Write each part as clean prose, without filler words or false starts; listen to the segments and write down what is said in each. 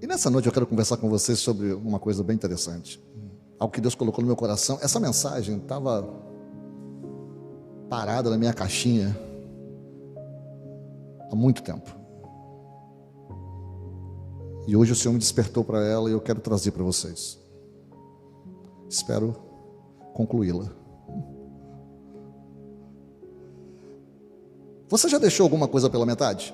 E nessa noite eu quero conversar com vocês sobre uma coisa bem interessante. Algo que Deus colocou no meu coração. Essa mensagem estava parada na minha caixinha há muito tempo. E hoje o Senhor me despertou para ela e eu quero trazer para vocês. Espero concluí-la. Você já deixou alguma coisa pela metade?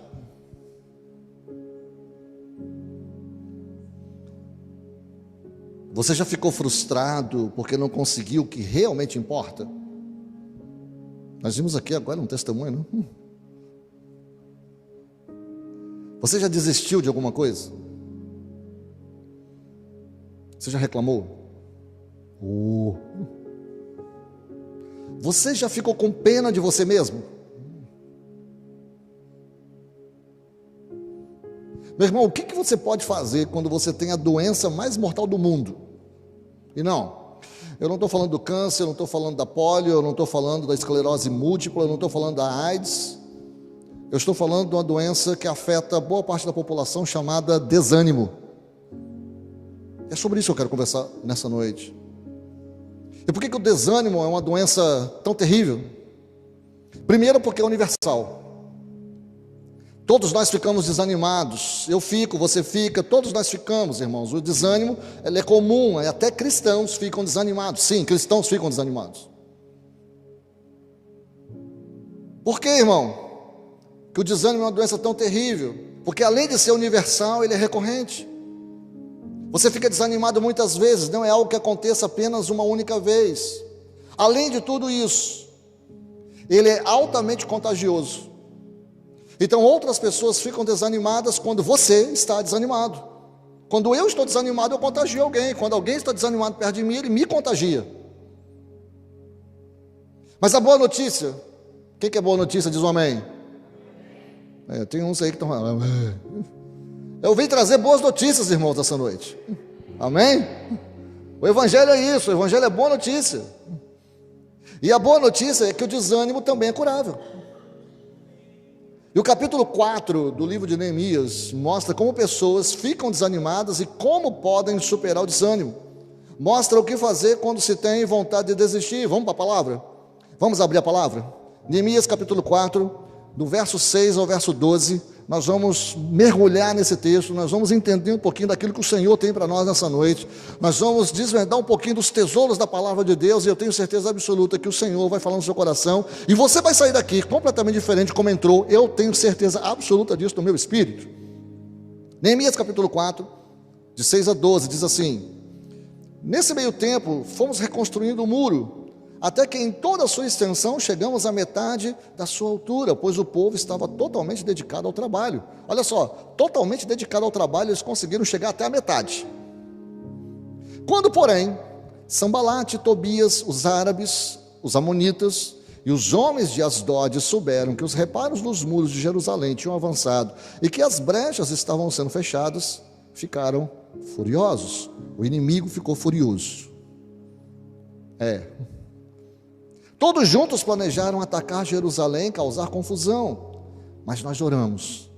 Você já ficou frustrado porque não conseguiu o que realmente importa? Nós vimos aqui agora um testemunho, não? Você já desistiu de alguma coisa? Você já reclamou? Você já ficou com pena de você mesmo? Meu irmão, o que você pode fazer quando você tem a doença mais mortal do mundo? E eu não estou falando do câncer, eu não estou falando da polio, eu não estou falando da esclerose múltipla, eu não estou falando da AIDS. Eu estou falando de uma doença que afeta boa parte da população chamada desânimo. É sobre isso que eu quero conversar nessa noite. E por que o desânimo é uma doença tão terrível? Primeiro porque é universal. Todos nós ficamos desanimados, eu fico, você fica, todos nós ficamos, irmãos. O desânimo, ele é comum, até cristãos ficam desanimados. Sim, cristãos ficam desanimados. Por que, irmão? Que o desânimo é uma doença tão terrível? Porque além de ser universal, ele é recorrente. Você fica desanimado muitas vezes, não é algo que aconteça apenas uma única vez. Além de tudo isso, ele é altamente contagioso. Então outras pessoas ficam desanimadas quando você está desanimado. Quando eu estou desanimado, eu contagio alguém. Quando alguém está desanimado perto de mim, ele me contagia. Mas a boa notícia, quem que é boa notícia? Diz um amém. Tem uns aí que estão falando. Eu vim trazer boas notícias, irmãos, essa noite. Amém? O evangelho é isso, o evangelho é boa notícia. E a boa notícia é que o desânimo também é curável. E o capítulo 4 do livro de Neemias mostra como pessoas ficam desanimadas e como podem superar o desânimo. Mostra o que fazer quando se tem vontade de desistir. Vamos para a palavra? Vamos abrir a palavra? Neemias capítulo 4, do verso 6 ao verso 12, nós vamos mergulhar nesse texto, nós vamos entender um pouquinho daquilo que o Senhor tem para nós nessa noite, nós vamos desvendar um pouquinho dos tesouros da palavra de Deus, e eu tenho certeza absoluta que o Senhor vai falar no seu coração, e você vai sair daqui completamente diferente como entrou, eu tenho certeza absoluta disso no meu espírito. Neemias capítulo 4, de 6 a 12, diz assim: nesse meio tempo, fomos reconstruindo o muro, até que em toda a sua extensão chegamos à metade da sua altura, pois o povo estava totalmente dedicado ao trabalho. Olha só, totalmente dedicado ao trabalho, eles conseguiram chegar até a metade. Quando, porém, Sambalate, Tobias, os árabes, os amonitas e os homens de Asdod souberam que os reparos dos muros de Jerusalém tinham avançado e que as brechas estavam sendo fechadas, ficaram furiosos. O inimigo ficou furioso. Todos juntos planejaram atacar Jerusalém, causar confusão, mas nós oramos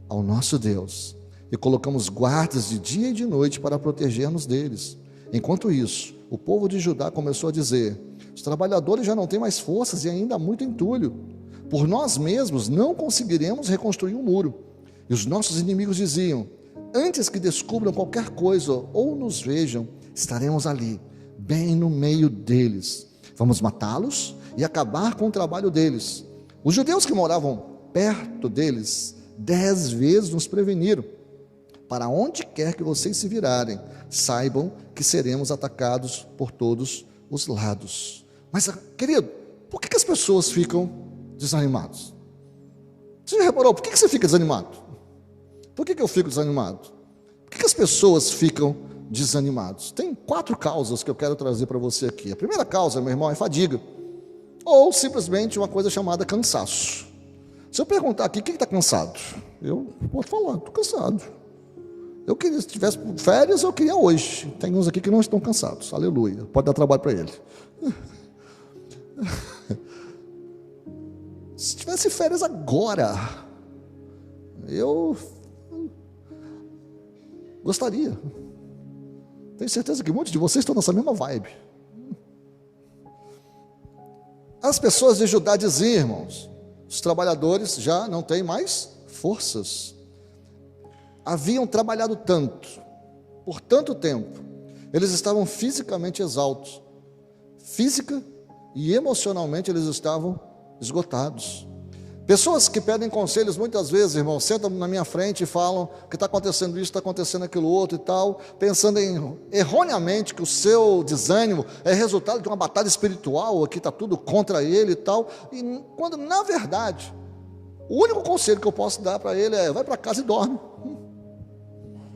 ao nosso Deus e colocamos guardas de dia e de noite para proteger-nos deles. Enquanto isso, o povo de Judá começou a dizer: os trabalhadores já não têm mais forças e ainda há muito entulho. Por nós mesmos não conseguiremos reconstruir o muro. E os nossos inimigos diziam: antes que descubram qualquer coisa ou nos vejam, estaremos ali, bem no meio deles. Vamos matá-los e acabar com o trabalho deles. Os judeus que moravam perto deles 10 vezes nos preveniram: para onde quer que vocês se virarem, saibam que seremos atacados por todos os lados. Mas, querido, por que as pessoas ficam desanimadas? Você já reparou, por que você fica desanimado? Por que eu fico desanimado? Por que as pessoas ficam desanimados? Tem 4 causas que eu quero trazer para você aqui. A primeira causa, meu irmão, é fadiga, ou simplesmente uma coisa chamada cansaço. Se eu perguntar aqui, quem está cansado? Eu posso falar, estou cansado. Eu queria, se tivesse férias, eu queria hoje. Tem uns aqui que não estão cansados, aleluia, pode dar trabalho para ele. Se tivesse férias agora, Gostaria. Tenho certeza que muitos de vocês estão nessa mesma vibe. As pessoas de Judá diziam, irmãos, os trabalhadores já não têm mais forças. Haviam trabalhado tanto, por tanto tempo, eles estavam fisicamente exaustos. Física e emocionalmente eles estavam esgotados. Pessoas que pedem conselhos, muitas vezes, irmão, sentam na minha frente e falam que está acontecendo isso, está acontecendo aquilo outro e tal, pensando erroneamente que o seu desânimo é resultado de uma batalha espiritual, que está tudo contra ele e tal, e quando na verdade, o único conselho que eu posso dar para ele é: vai para casa e dorme.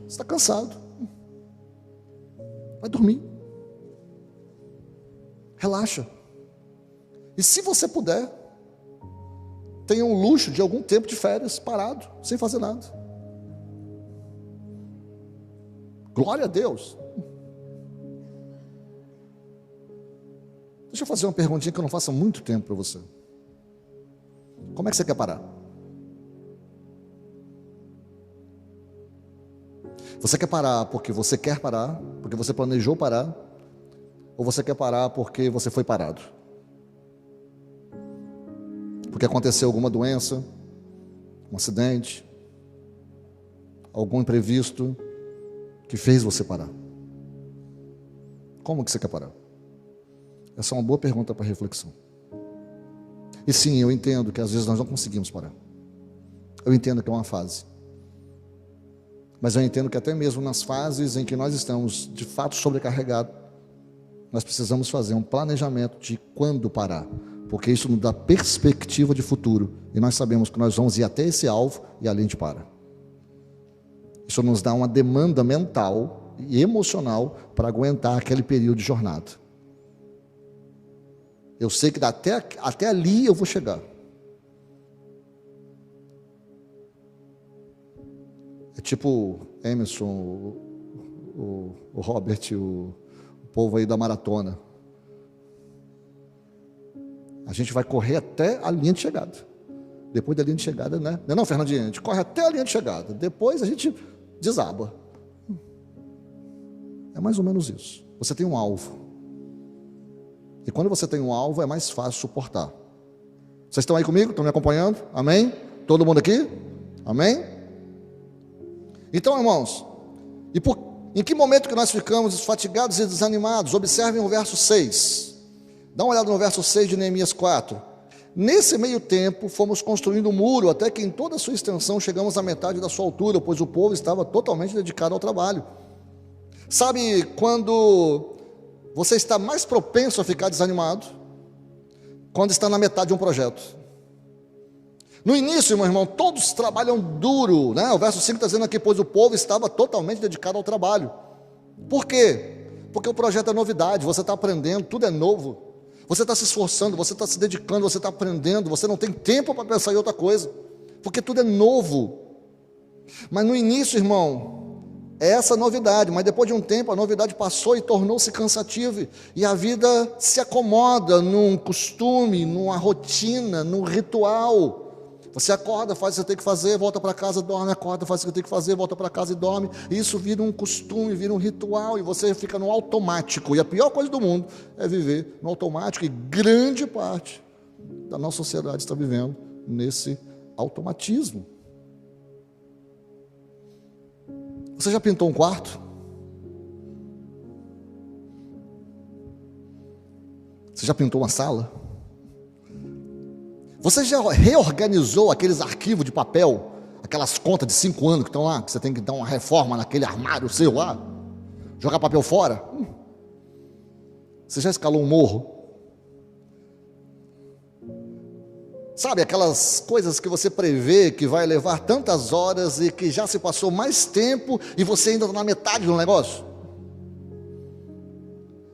Você está cansado, vai dormir, relaxa, e se você puder, tenha um luxo de algum tempo de férias, parado, sem fazer nada. Glória a Deus. Deixa eu fazer uma perguntinha que eu não faço há muito tempo para você. Como é que você quer parar? Você quer parar porque você quer parar, porque você planejou parar, ou você quer parar porque você foi parado? Porque aconteceu alguma doença, um acidente, algum imprevisto que fez você parar. Como que você quer parar? Essa é uma boa pergunta para reflexão. E sim, eu entendo que às vezes nós não conseguimos parar. Eu entendo que é uma fase. Mas eu entendo que até mesmo nas fases em que nós estamos de fato sobrecarregados, nós precisamos fazer um planejamento de quando parar. Porque isso nos dá perspectiva de futuro, e nós sabemos que nós vamos ir até esse alvo e ali a gente para. Isso nos dá uma demanda mental e emocional para aguentar aquele período de jornada. Eu sei que até ali eu vou chegar. É tipo Emerson, o Robert, o povo aí da maratona. A gente vai correr até a linha de chegada. Depois da linha de chegada, né? Não, Fernandinho, a gente corre até a linha de chegada. Depois a gente desaba. É mais ou menos isso. Você tem um alvo. E quando você tem um alvo, é mais fácil suportar. Vocês estão aí comigo? Estão me acompanhando? Amém? Todo mundo aqui? Amém? Então, irmãos, em que momento que nós ficamos fatigados e desanimados? Observem o verso 6. Dá uma olhada no verso 6 de Neemias 4. Nesse meio tempo, fomos construindo um muro, até que em toda a sua extensão chegamos à metade da sua altura, pois o povo estava totalmente dedicado ao trabalho. Sabe quando você está mais propenso a ficar desanimado? Quando está na metade de um projeto. No início, meu irmão, todos trabalham duro, né? O verso 5 está dizendo aqui: pois o povo estava totalmente dedicado ao trabalho. Por quê? Porque o projeto é novidade, você está aprendendo, tudo é novo. Você está se esforçando, você está se dedicando, você está aprendendo, você não tem tempo para pensar em outra coisa, porque tudo é novo. Mas no início, irmão, é essa novidade, mas depois de um tempo a novidade passou e tornou-se cansativa, e a vida se acomoda num costume, numa rotina, num ritual. Você acorda, faz o que você tem que fazer, volta para casa, dorme, acorda, faz o que tem que fazer, volta para casa e dorme. E isso vira um costume, vira um ritual, e você fica no automático. E a pior coisa do mundo é viver no automático, e grande parte da nossa sociedade está vivendo nesse automatismo. Você já pintou um quarto? Você já pintou uma sala? Você já reorganizou aqueles arquivos de papel, aquelas contas de 5 anos que estão lá, que você tem que dar uma reforma naquele armário seu lá, jogar papel fora? Você já escalou um morro? Sabe, aquelas coisas que você prevê que vai levar tantas horas e que já se passou mais tempo e você ainda está na metade do negócio?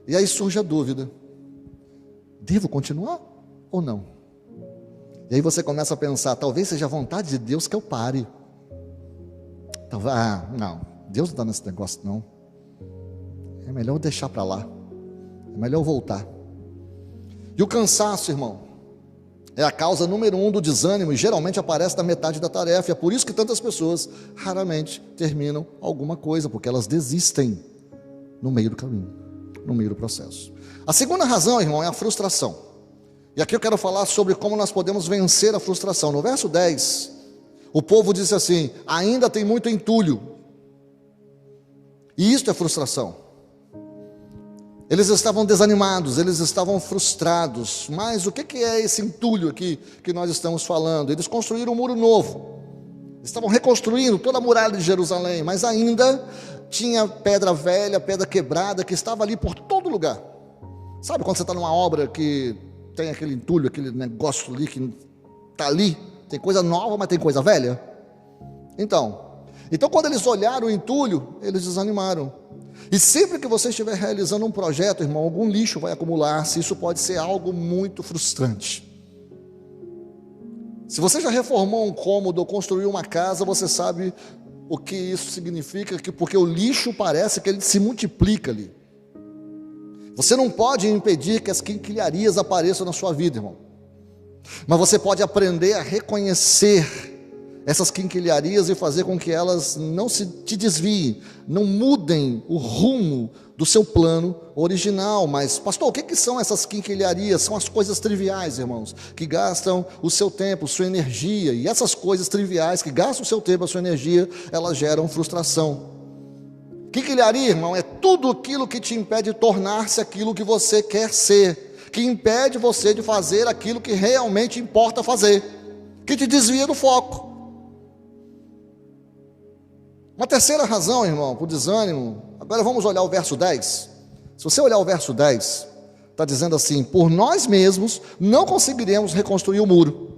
E aí surge a dúvida: devo continuar ou não? E aí você começa a pensar: talvez seja a vontade de Deus que eu pare. Não, Deus não está nesse negócio não. É melhor eu deixar para lá. É melhor eu voltar. E o cansaço, irmão, É a causa número 1 do desânimo e geralmente aparece na metade da tarefa. É por isso que tantas pessoas raramente terminam alguma coisa, porque elas desistem no meio do caminho, no meio do processo. A segunda razão, irmão, é a frustração. E aqui eu quero falar sobre como nós podemos vencer a frustração. No verso 10, o povo disse assim: ainda tem muito entulho. E isto é frustração. Eles estavam desanimados, eles estavam frustrados. Mas o que é esse entulho aqui que nós estamos falando? Eles construíram um muro novo. Estavam reconstruindo toda a muralha de Jerusalém, mas ainda tinha pedra velha, pedra quebrada, que estava ali por todo lugar. Sabe quando você está numa obra que tem aquele entulho, aquele negócio ali que está ali? Tem coisa nova, mas tem coisa velha? Então quando eles olharam o entulho, eles desanimaram. E sempre que você estiver realizando um projeto, irmão, algum lixo vai acumular-se. Isso pode ser algo muito frustrante. Se você já reformou um cômodo ou construiu uma casa, você sabe o que isso significa, porque o lixo parece que ele se multiplica ali. Você não pode impedir que as quinquilharias apareçam na sua vida, irmão. Mas você pode aprender a reconhecer essas quinquilharias e fazer com que elas não te desviem, não mudem o rumo do seu plano original. Mas, pastor, o que são essas quinquilharias? São as coisas triviais, irmãos, que gastam o seu tempo, sua energia. E essas coisas triviais que gastam o seu tempo, a sua energia, elas geram frustração. Quinquilharia, irmão, é tudo aquilo que te impede de tornar-se aquilo que você quer ser, que impede você de fazer aquilo que realmente importa fazer, que te desvia do foco. Uma terceira razão, irmão, para o desânimo. Agora vamos olhar o verso 10. Se você olhar o verso 10, está dizendo assim: por nós mesmos não conseguiremos reconstruir o muro.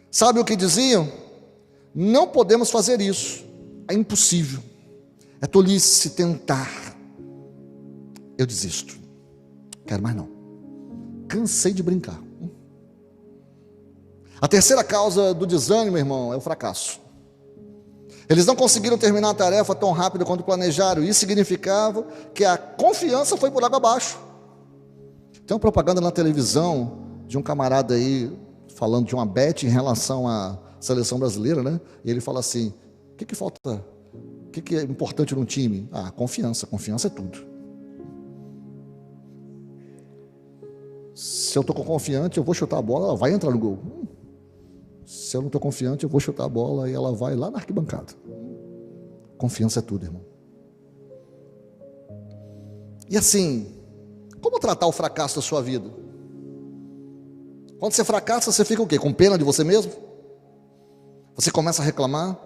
Sabe o que diziam? Não podemos fazer isso, é impossível, é tolice tentar. Eu desisto, quero mais não, cansei de brincar. A terceira causa do desânimo, irmão, é o fracasso. Eles não conseguiram terminar a tarefa tão rápido quanto planejaram. Isso significava que a confiança foi por água abaixo. Tem uma propaganda na televisão de um camarada aí falando de uma bet em relação à seleção brasileira, né? E ele fala assim: o que falta? O que é importante num time? Ah, confiança. Confiança é tudo. Se eu estou confiante, eu vou chutar a bola, ela vai entrar no gol. Se eu não estou confiante, eu vou chutar a bola e ela vai lá na arquibancada. Confiança é tudo, irmão. E assim, como tratar o fracasso da sua vida? Quando você fracassa, você fica o quê? Com pena de você mesmo? Você começa a reclamar?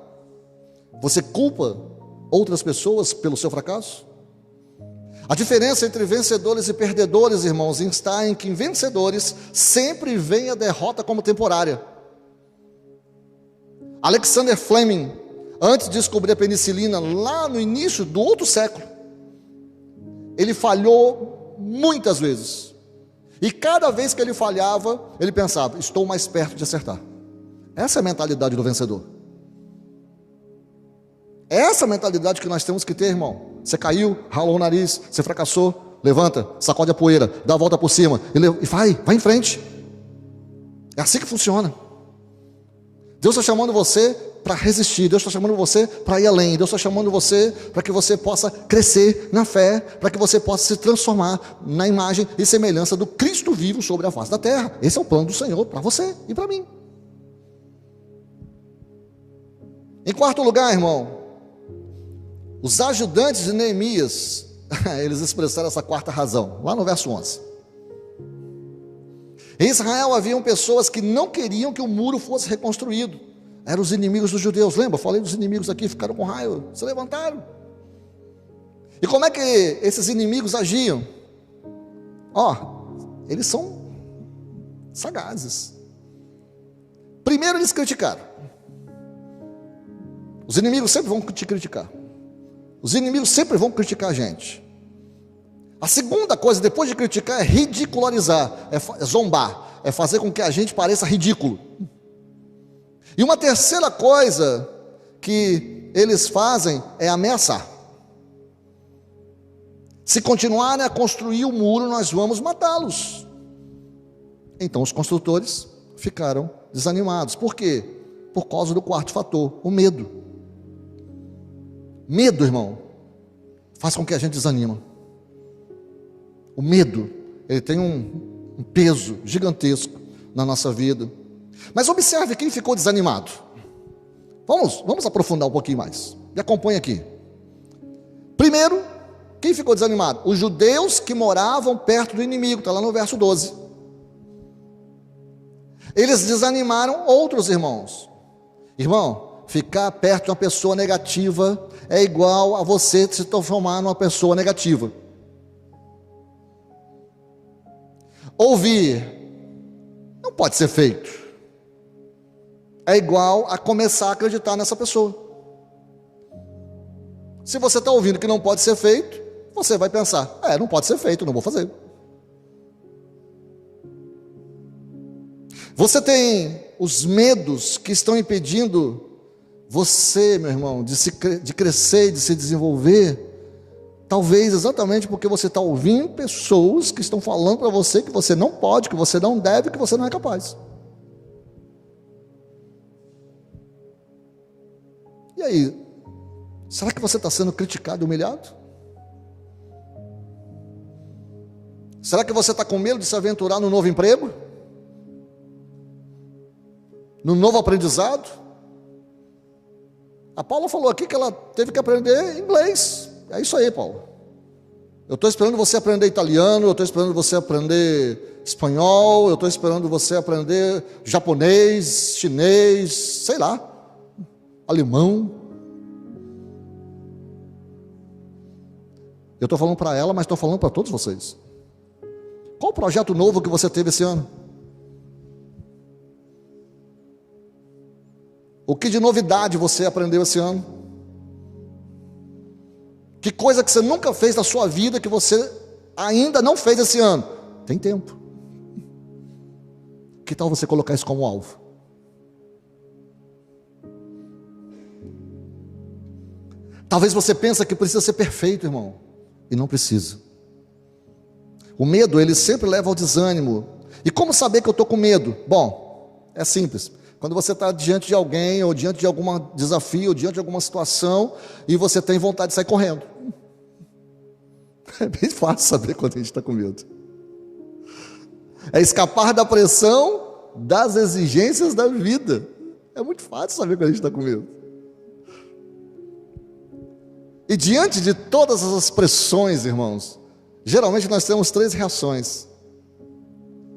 Você culpa outras pessoas pelo seu fracasso? A diferença entre vencedores e perdedores, irmãos, está em que em vencedores sempre vem a derrota como temporária. Alexander Fleming, antes de descobrir a penicilina, lá no início do outro século, ele falhou muitas vezes. E cada vez que ele falhava, ele pensava: estou mais perto de acertar. Essa é a mentalidade do vencedor. Essa é a mentalidade que nós temos que ter, irmão. Você caiu, ralou o nariz, você fracassou, levanta, sacode a poeira, dá a volta por cima e vai em frente. É assim que funciona. Deus está chamando você para resistir, Deus está chamando você para ir além, Deus está chamando você para que você possa crescer na fé, para que você possa se transformar na imagem e semelhança do Cristo vivo sobre a face da terra. Esse é o plano do Senhor para você e para mim. Em quarto lugar, irmão, os ajudantes de Neemias, eles expressaram essa quarta razão, lá no verso 11. Em Israel haviam pessoas que não queriam que o muro fosse reconstruído. Eram os inimigos dos judeus. Lembra? Falei dos inimigos aqui, ficaram com raiva, se levantaram. E como é que esses inimigos agiam? Eles são sagazes. Primeiro eles criticaram. Os inimigos sempre vão te criticar. Os inimigos sempre vão criticar a gente. A segunda coisa, depois de criticar, é ridicularizar, é zombar, é fazer com que a gente pareça ridículo. E uma terceira coisa que eles fazem é ameaçar. Se continuarem a construir o muro, nós vamos matá-los. Então os construtores ficaram desanimados. Por quê? Por causa do quarto fator, o medo. Medo, irmão, faz com que a gente desanima. O medo, ele tem um peso gigantesco na nossa vida. Mas observe quem ficou desanimado. Vamos aprofundar um pouquinho mais. Me acompanha aqui. Primeiro, quem ficou desanimado? Os judeus que moravam perto do inimigo, está lá no verso 12. Eles desanimaram outros irmãos. Irmão, ficar perto de uma pessoa negativa é igual a você se transformar numa pessoa negativa. Ouvir não pode ser feito. É igual a começar a acreditar nessa pessoa. Se você está ouvindo que não pode ser feito, você vai pensar, não pode ser feito, não vou fazer. Você tem os medos que estão impedindo você, meu irmão, de crescer e de se desenvolver, talvez exatamente porque você está ouvindo pessoas que estão falando para você que você não pode, que você não deve, que você não é capaz. E aí, será que você está sendo criticado e humilhado? Será que você está com medo de se aventurar no novo emprego? No novo aprendizado? A Paula falou aqui que ela teve que aprender inglês. É isso aí, Paula. Eu estou esperando você aprender italiano, eu estou esperando você aprender espanhol, eu estou esperando você aprender japonês, chinês, sei lá, alemão. Eu estou falando para ela, mas estou falando para todos vocês. Qual o projeto novo que você teve esse ano? O que de novidade você aprendeu esse ano? Que coisa que você nunca fez na sua vida que você ainda não fez esse ano? Tem tempo. Que tal você colocar isso como alvo? Talvez você pense que precisa ser perfeito, irmão, e não precisa. O medo, ele sempre leva ao desânimo. E como saber que eu estou com medo? Bom, é simples. Quando você está diante de alguém, ou diante de algum desafio, ou diante de alguma situação, e você tem vontade de sair correndo. É bem fácil saber quando a gente está com medo. É escapar da pressão das exigências da vida. É muito fácil saber quando a gente está com medo. E diante de todas essas pressões, irmãos, geralmente nós temos 3 reações.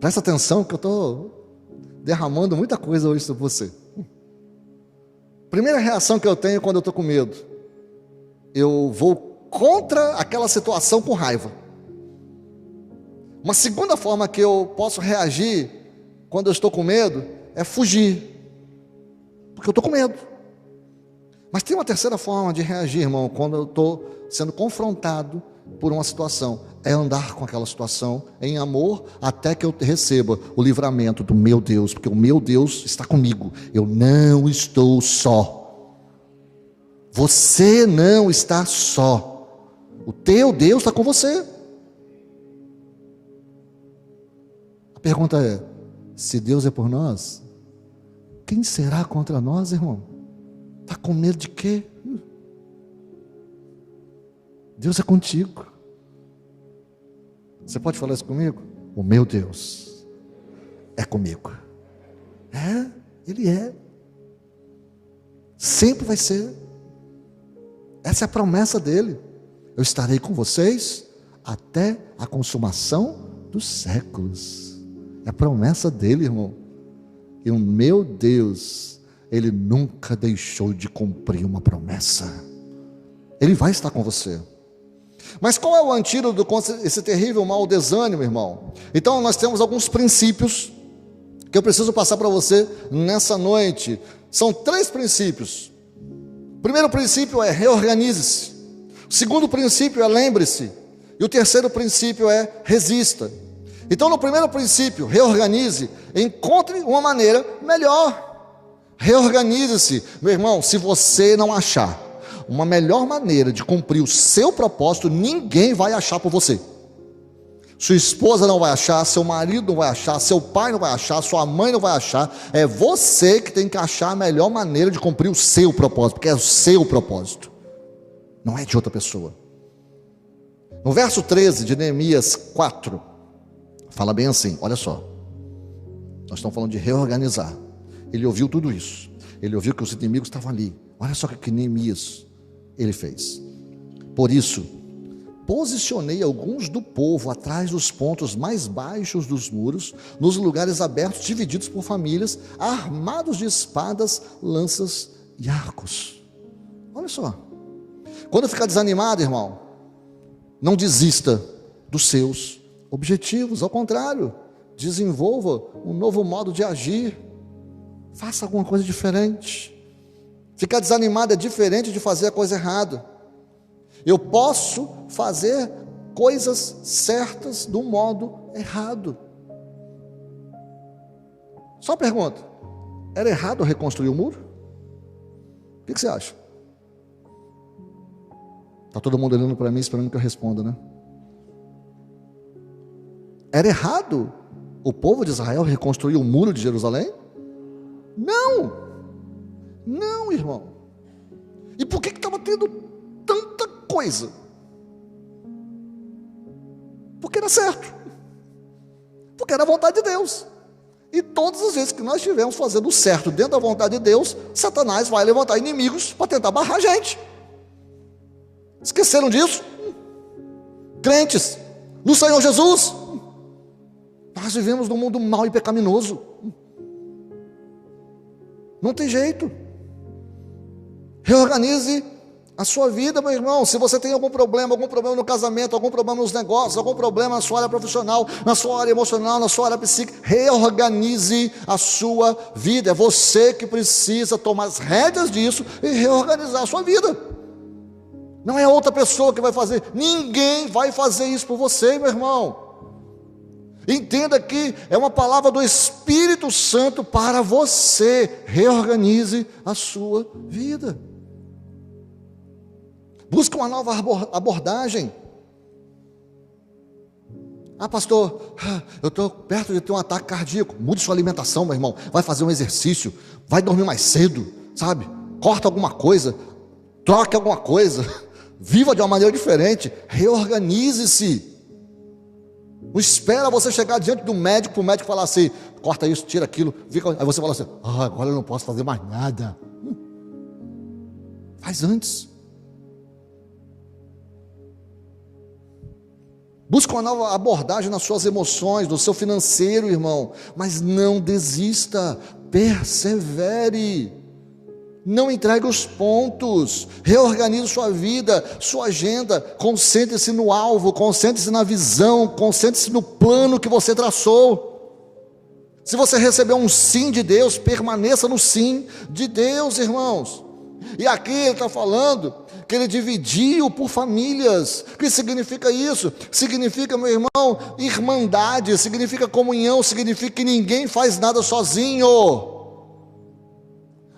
Presta atenção que eu estou derramando muita coisa hoje sobre você. Primeira reação que eu tenho quando eu estou com medo, eu vou contra aquela situação com raiva. Uma segunda forma que eu posso reagir quando eu estou com medo é fugir, porque eu estou com medo. Mas tem uma terceira forma de reagir, irmão, quando eu estou sendo confrontado por uma situação, é andar com aquela situação em amor até que eu receba o livramento do meu Deus, porque o meu Deus está comigo, eu não estou só. Você não está só, o teu Deus está com você. A pergunta é, se Deus é por nós, quem será contra nós, irmão? Está com medo de quê? Deus é contigo. Você pode falar isso comigo? O meu Deus é comigo. Ele é. Sempre vai ser. Essa é a promessa dele. Eu estarei com vocês até a consumação dos séculos. É a promessa dele, irmão. E o meu Deus, ele nunca deixou de cumprir uma promessa. Ele vai estar com você. Mas qual é o antídoto contra esse terrível mal, o desânimo, irmão? Então nós temos alguns princípios que eu preciso passar para você nessa noite. São 3 princípios. O primeiro princípio é reorganize-se. O segundo princípio é lembre-se. E o terceiro princípio é resista. Então no primeiro princípio, reorganize, encontre uma maneira melhor. Reorganize-se. Meu irmão, se você não achar uma melhor maneira de cumprir o seu propósito, ninguém vai achar por você. Sua esposa não vai achar, seu marido não vai achar, seu pai não vai achar, sua mãe não vai achar. É você que tem que achar a melhor maneira de cumprir o seu propósito, porque é o seu propósito, não é de outra pessoa. No verso 13 de Neemias 4, fala bem assim, olha só. Nós estamos falando de reorganizar. Ele ouviu tudo isso. Ele ouviu que os inimigos estavam ali. Olha só o que Neemias ele fez. Por isso, posicionei alguns do povo atrás dos pontos mais baixos dos muros, nos lugares abertos, divididos por famílias, armados de espadas, lanças e arcos. Olha só. Quando ficar desanimado, irmão, não desista dos seus objetivos. Ao contrário, desenvolva um novo modo de agir. Faça alguma coisa diferente. Ficar desanimado é diferente de fazer a coisa errada. Eu posso fazer coisas certas do modo errado. Só pergunta: era errado reconstruir o muro? O que você acha? Está todo mundo olhando para mim esperando que eu responda, né? Era errado o povo de Israel reconstruir o muro de Jerusalém? Não! Não, irmão. E por que estava tendo tanta coisa? Porque era certo. Porque era a vontade de Deus. E todas as vezes que nós estivermos fazendo o certo dentro da vontade de Deus, Satanás vai levantar inimigos para tentar barrar a gente. Esqueceram disso? Crentes no Senhor Jesus, nós vivemos num mundo mau e pecaminoso. Não tem jeito. Reorganize a sua vida, meu irmão. Se você tem algum problema no casamento, algum problema nos negócios, algum problema na sua área profissional, na sua área emocional, na sua área psíquica, reorganize a sua vida. É você que precisa tomar as rédeas disso e reorganizar a sua vida. Não é outra pessoa que vai fazer. Ninguém vai fazer isso por você, meu irmão. Entenda que é uma palavra do Espírito Santo para você. Reorganize a sua vida. Busque uma nova abordagem. Ah, pastor, eu estou perto de ter um ataque cardíaco. Mude sua alimentação, meu irmão. Vai fazer um exercício. Vai dormir mais cedo, sabe? Corta alguma coisa. Troque alguma coisa. Viva de uma maneira diferente. Reorganize-se. Não espera você chegar diante do médico, para o médico falar assim: corta isso, tira aquilo. Aí você fala assim: agora eu não posso fazer mais nada. Faz antes. Busca uma nova abordagem nas suas emoções, no seu financeiro, irmão. Mas não desista. Persevere. Não entregue os pontos. Reorganize sua vida, sua agenda. Concentre-se no alvo, concentre-se na visão, concentre-se no plano que você traçou. Se você recebeu um sim de Deus, permaneça no sim de Deus, irmãos. E aqui ele está falando que ele dividiu por famílias. O que significa isso? Significa, meu irmão, irmandade, significa comunhão, significa que ninguém faz nada sozinho.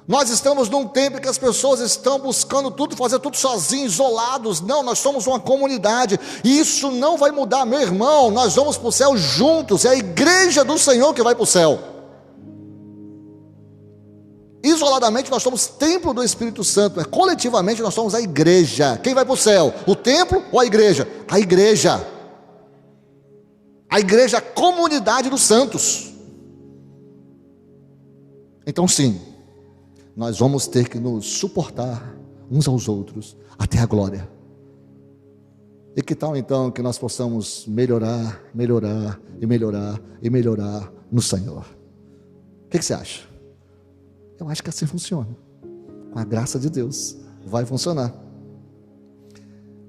Nós estamos num tempo em que as pessoas estão buscando tudo, fazer tudo sozinhos, isolados. Não, nós somos uma comunidade. E isso não vai mudar, meu irmão. Nós vamos para o céu juntos. É a igreja do Senhor que vai para o céu. Isoladamente nós somos templo do Espírito Santo. Coletivamente nós somos a igreja. Quem vai para o céu? O templo ou a igreja? A igreja. A igreja é a comunidade dos santos. Então sim, nós vamos ter que nos suportar uns aos outros até a glória. E que tal então que nós possamos melhorar no Senhor? O que você acha? Eu acho que assim funciona. Com a graça de Deus, vai funcionar.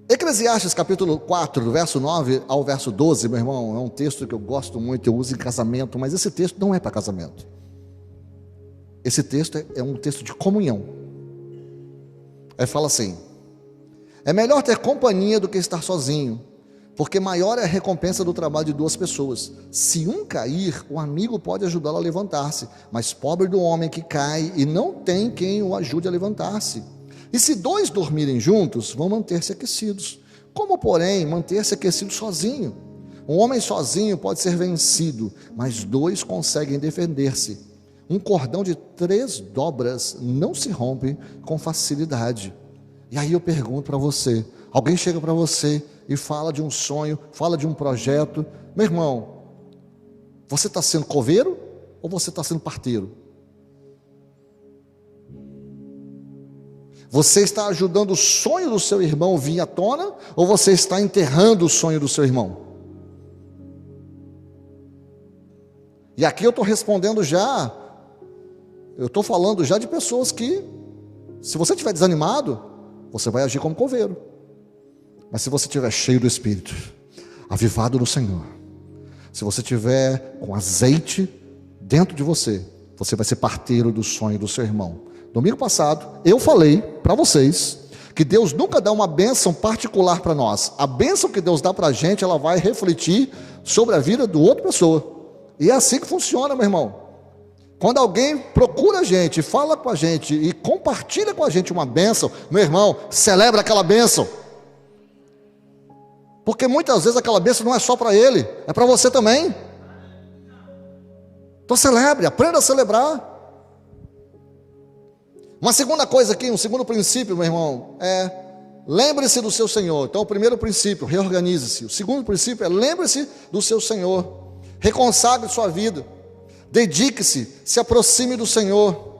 Eclesiastes capítulo 4, do verso 9 ao verso 12, meu irmão, é um texto que eu gosto muito, eu uso em casamento, mas esse texto não é para casamento. Esse texto é um texto de comunhão. Aí fala assim: é melhor ter companhia do que estar sozinho, porque maior é a recompensa do trabalho de duas pessoas. Se um cair, o amigo pode ajudá-lo a levantar-se, mas pobre do homem que cai e não tem quem o ajude a levantar-se. E se dois dormirem juntos, vão manter-se aquecidos. Como, porém, manter-se aquecido sozinho? Um homem sozinho pode ser vencido, mas dois conseguem defender-se. Um cordão de 3 dobras não se rompe com facilidade. E aí eu pergunto para você, alguém chega para você e fala de um sonho, fala de um projeto. Meu irmão, você está sendo coveiro ou você está sendo parteiro? Você está ajudando o sonho do seu irmão vir à tona ou você está enterrando o sonho do seu irmão? E aqui eu estou respondendo já, eu estou falando já de pessoas que, se você estiver desanimado, você vai agir como coveiro. Mas se você estiver cheio do Espírito, avivado no Senhor, se você estiver com azeite dentro de você, você vai ser parteiro do sonho do seu irmão. Domingo passado, eu falei para vocês que Deus nunca dá uma bênção particular para nós. A bênção que Deus dá para a gente, ela vai refletir sobre a vida do outra pessoa. E é assim que funciona, meu irmão. Quando alguém procura a gente, fala com a gente e compartilha com a gente uma bênção, meu irmão, celebra aquela bênção. Porque muitas vezes aquela bênção não é só para ele, é para você também. Então celebre, aprenda a celebrar. Uma segunda coisa aqui, um segundo princípio, meu irmão, é lembre-se do seu Senhor. Então o primeiro princípio, reorganize-se. O segundo princípio é lembre-se do seu Senhor. Reconsagre sua vida. Dedique-se, se aproxime do Senhor.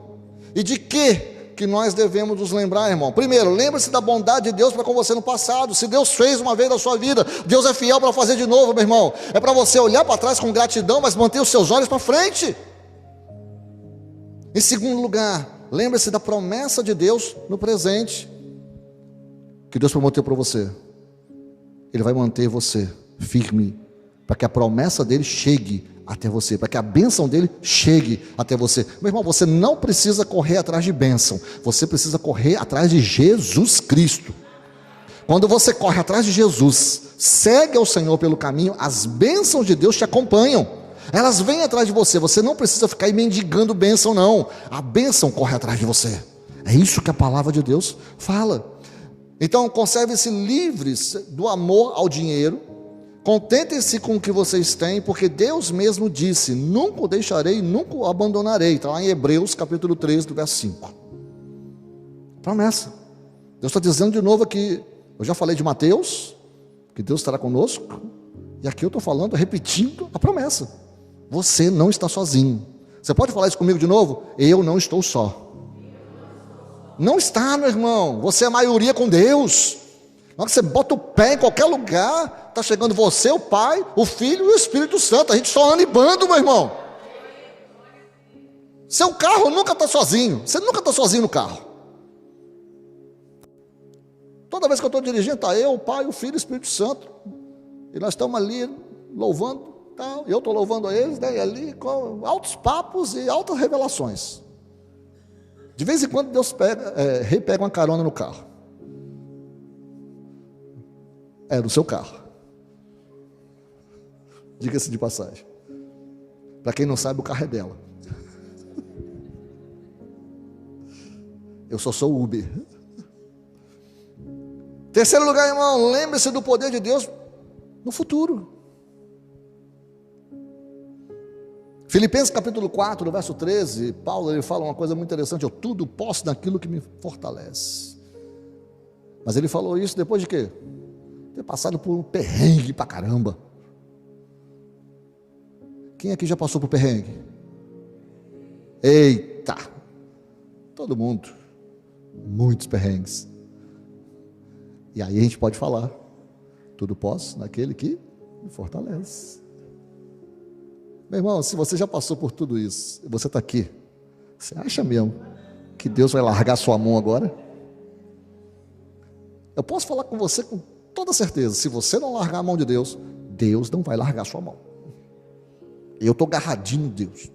E de que nós devemos nos lembrar, irmão? Primeiro, lembre-se da bondade de Deus para com você no passado. Se Deus fez uma vez na sua vida, Deus é fiel para fazer de novo, meu irmão. É para você olhar para trás com gratidão, mas manter os seus olhos para frente. Em segundo lugar, lembre-se da promessa de Deus no presente, que Deus prometeu para você. Ele vai manter você firme, para que a promessa dele chegue até você, para que a bênção dele chegue até você. Meu irmão, você não precisa correr atrás de bênção, você precisa correr atrás de Jesus Cristo. Quando você corre atrás de Jesus, segue ao Senhor pelo caminho, as bênçãos de Deus te acompanham. Elas vêm atrás de você, você não precisa ficar aí mendigando bênção não, a bênção corre atrás de você. É isso que a palavra de Deus fala. Então conserve-se livres do amor ao dinheiro, contentem-se com o que vocês têm, porque Deus mesmo disse, nunca o deixarei, nunca o abandonarei. Está lá em Hebreus capítulo 3, do verso 5. Promessa. Deus está dizendo de novo aqui, eu já falei de Mateus, que Deus estará conosco, e aqui eu estou falando, repetindo a promessa. Você não está sozinho. Você pode falar isso comigo de novo? Eu não estou só. Não está, meu irmão. Você é a maioria com Deus. Na hora que você bota o pé em qualquer lugar, está chegando você, o Pai, o Filho e o Espírito Santo. A gente só anda em bando, meu irmão. Seu carro nunca está sozinho. Você nunca está sozinho no carro. Toda vez que eu estou dirigindo, está eu, o Pai, o Filho e o Espírito Santo. E nós estamos ali louvando. Eu estou louvando a eles, né, e ali com altos papos e altas revelações. De vez em quando Deus repega uma carona no carro. É do seu carro. Diga-se de passagem. Para quem não sabe, o carro é dela. Eu só sou o Uber. Terceiro lugar, irmão, lembre-se do poder de Deus no futuro. Filipenses capítulo 4, no verso 13, Paulo ele fala uma coisa muito interessante, eu tudo posso naquilo que me fortalece. Mas ele falou isso depois de quê? Ter passado por um perrengue pra caramba. Quem aqui já passou por perrengue? Eita! Todo mundo. Muitos perrengues. E aí a gente pode falar, tudo posso naquele que me fortalece. Meu irmão, se você já passou por tudo isso, e você está aqui, você acha mesmo que Deus vai largar sua mão agora? Eu posso falar com você com toda certeza, se você não largar a mão de Deus, Deus não vai largar sua mão. Eu estou agarradinho em Deus.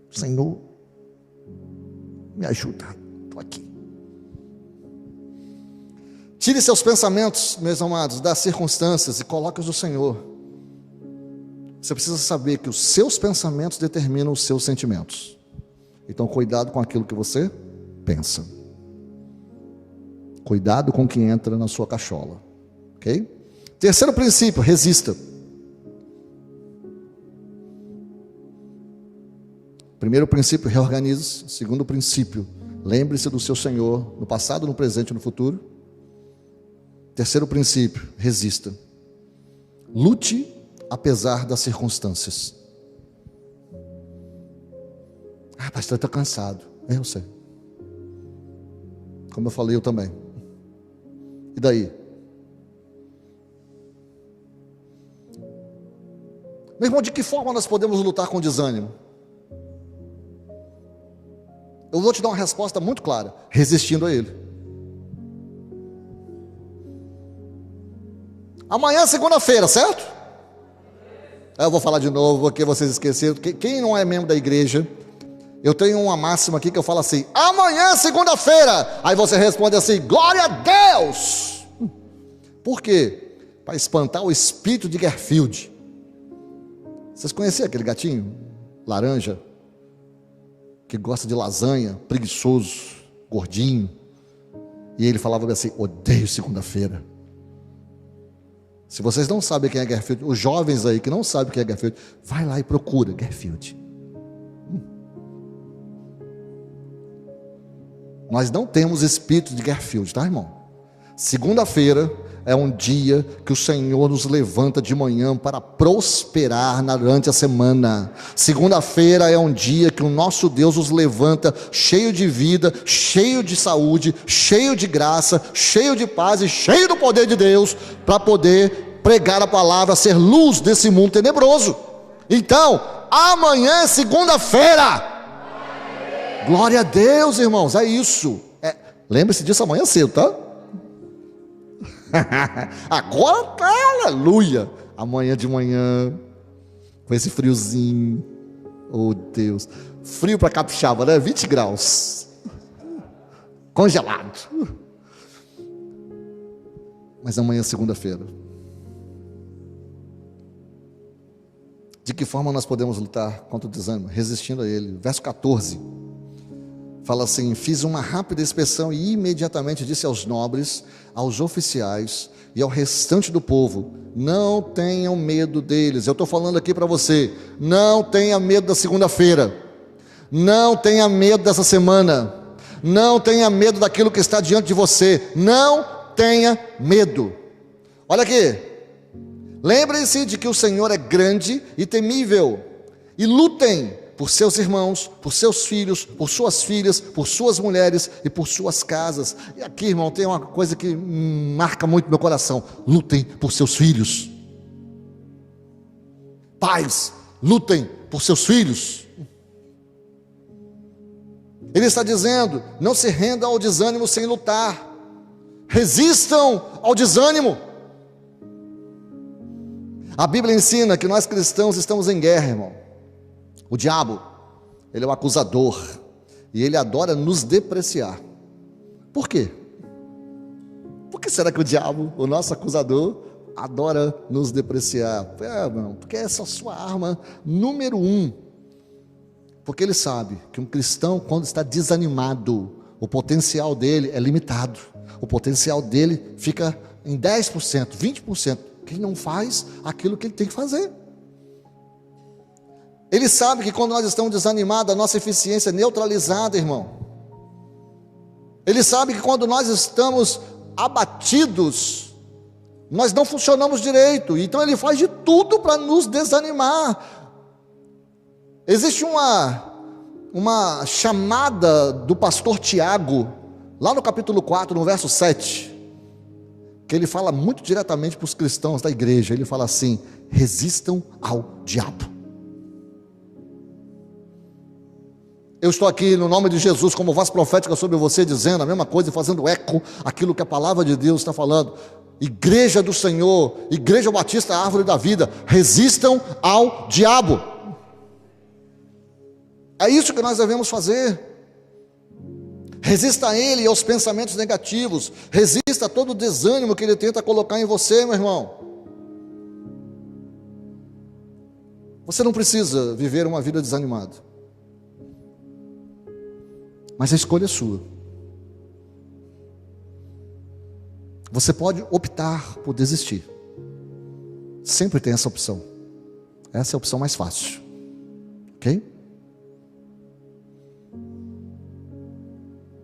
Senhor, me ajuda, estou aqui. Tire seus pensamentos, meus amados, das circunstâncias e coloque-os no Senhor. Você precisa saber que os seus pensamentos determinam os seus sentimentos. Então, cuidado com aquilo que você pensa. Cuidado com o que entra na sua cachola. Ok? Terceiro princípio, resista. Primeiro princípio, reorganize-se. Segundo princípio, lembre-se do seu Senhor, no passado, no presente e no futuro. Terceiro princípio, resista. Lute apesar das circunstâncias. Pastor, eu estou cansado. Eu sei. Como eu falei, eu também. E daí? Meu irmão, de que forma nós podemos lutar com desânimo? Eu vou te dar uma resposta muito clara: resistindo a ele. Amanhã é segunda-feira, certo? Eu vou falar de novo, porque vocês esqueceram. Quem não é membro da igreja, eu tenho uma máxima aqui que eu falo assim: amanhã é segunda-feira. Aí você responde assim: glória a Deus. Por quê? Para espantar o espírito de Garfield. Vocês conheciam aquele gatinho laranja que gosta de lasanha, preguiçoso, gordinho? E ele falava assim: odeio segunda-feira. Se vocês não sabem quem é Garfield, os jovens aí que não sabem quem é Garfield, vai lá e procura Garfield. Nós não temos espírito de Garfield, tá, irmão? Segunda-feira é um dia que o Senhor nos levanta de manhã para prosperar durante a semana. Segunda-feira é um dia que o nosso Deus nos levanta cheio de vida, cheio de saúde, cheio de graça, cheio de paz e cheio do poder de Deus, para poder pregar a palavra, ser luz desse mundo tenebroso. Então, amanhã é segunda-feira. Glória a Deus, irmãos, é isso. Lembre-se disso amanhã cedo, tá? Agora tá, aleluia. Amanhã de manhã, com esse friozinho, oh Deus, frio para capixaba, né? 20 graus, congelado. Mas amanhã é segunda-feira. De que forma nós podemos lutar contra o desânimo? Resistindo a ele. Verso 14 fala assim: fiz uma rápida inspeção e imediatamente disse aos nobres, aos oficiais e ao restante do povo: não tenham medo deles. Eu estou falando aqui para você: não tenha medo da segunda-feira, não tenha medo dessa semana, não tenha medo daquilo que está diante de você, não tenha medo. Olha aqui, lembrem-se de que o Senhor é grande e temível, e lutem por seus irmãos, por seus filhos, por suas filhas, por suas mulheres e por suas casas. E aqui, irmão, tem uma coisa que marca muito meu coração: lutem por seus filhos. Pais, lutem por seus filhos. Ele está dizendo: não se rendam ao desânimo sem lutar. Resistam ao desânimo. A Bíblia ensina que nós cristãos estamos em guerra, irmão. O diabo, ele é o acusador, e ele adora nos depreciar. Por quê? Por que será que o diabo, o nosso acusador, adora nos depreciar? Irmão, porque essa é a sua arma número 1. Porque ele sabe que um cristão, quando está desanimado, o potencial dele é limitado. O potencial dele fica em 10%, 20%, que ele não faz aquilo que ele tem que fazer. Ele sabe que quando nós estamos desanimados, a nossa eficiência é neutralizada, irmão. Ele sabe que quando nós estamos abatidos, nós não funcionamos direito. Então ele faz de tudo para nos desanimar. Existe uma chamada do pastor Tiago, lá no capítulo 4, no verso 7, que ele fala muito diretamente para os cristãos da igreja. Ele fala assim: resistam ao diabo. Eu estou aqui no nome de Jesus como voz profética sobre você, dizendo a mesma coisa e fazendo eco aquilo que a palavra de Deus está falando. Igreja do Senhor, Igreja Batista Árvore da Vida, resistam ao diabo. É isso que nós devemos fazer. Resista a ele e aos pensamentos negativos. Resista a todo o desânimo que ele tenta colocar em você, meu irmão. Você não precisa viver uma vida desanimada, mas a escolha é sua. Você pode optar por desistir. Sempre tem essa opção. Essa é a opção mais fácil. Ok?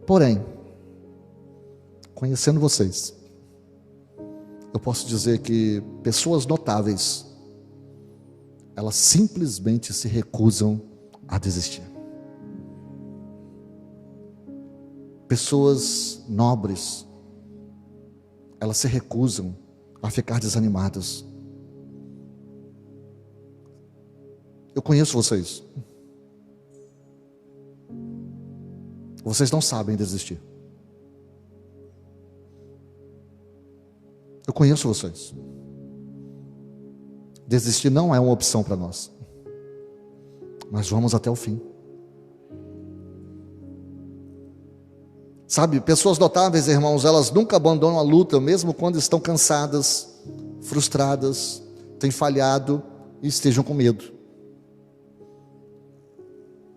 Porém, conhecendo vocês, eu posso dizer que pessoas notáveis, elas simplesmente se recusam a desistir. Pessoas nobres, elas se recusam a ficar desanimadas. Eu conheço vocês. Vocês não sabem desistir. Eu conheço vocês. Desistir não é uma opção para nós. Mas vamos até o fim. Sabe, pessoas notáveis, irmãos, elas nunca abandonam a luta, mesmo quando estão cansadas, frustradas, têm falhado e estejam com medo.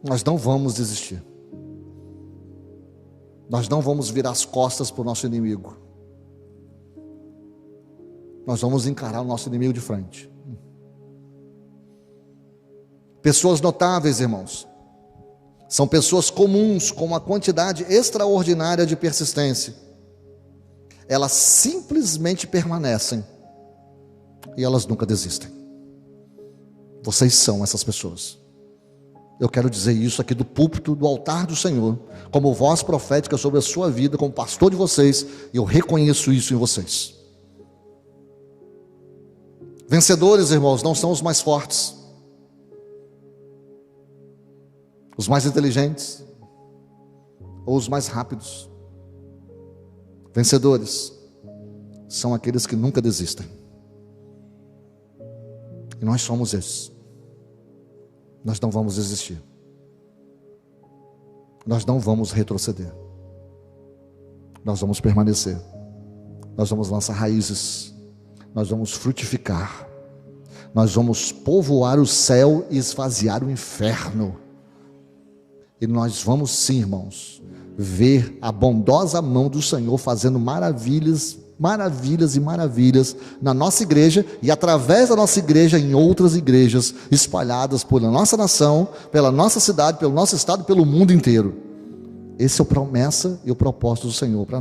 Nós não vamos desistir. Nós não vamos virar as costas para o nosso inimigo. Nós vamos encarar o nosso inimigo de frente. Pessoas notáveis, irmãos, são pessoas comuns com uma quantidade extraordinária de persistência. Elas simplesmente permanecem e elas nunca desistem. Vocês são essas pessoas. Eu quero dizer isso aqui do púlpito, do altar do Senhor, como voz profética sobre a sua vida, como pastor de vocês, e eu reconheço isso em vocês. Vencedores, irmãos, não são os mais fortes, os mais inteligentes, ou os mais rápidos. Vencedores são aqueles que nunca desistem. E nós somos esses. Nós não vamos desistir. Nós não vamos retroceder. Nós vamos permanecer. Nós vamos lançar raízes. Nós vamos frutificar. Nós vamos povoar o céu e esvaziar o inferno. E nós vamos sim, irmãos, ver a bondosa mão do Senhor fazendo maravilhas, maravilhas e maravilhas na nossa igreja e através da nossa igreja em outras igrejas espalhadas pela nossa nação, pela nossa cidade, pelo nosso estado, pelo mundo inteiro. Esse é a promessa e o propósito do Senhor para nós.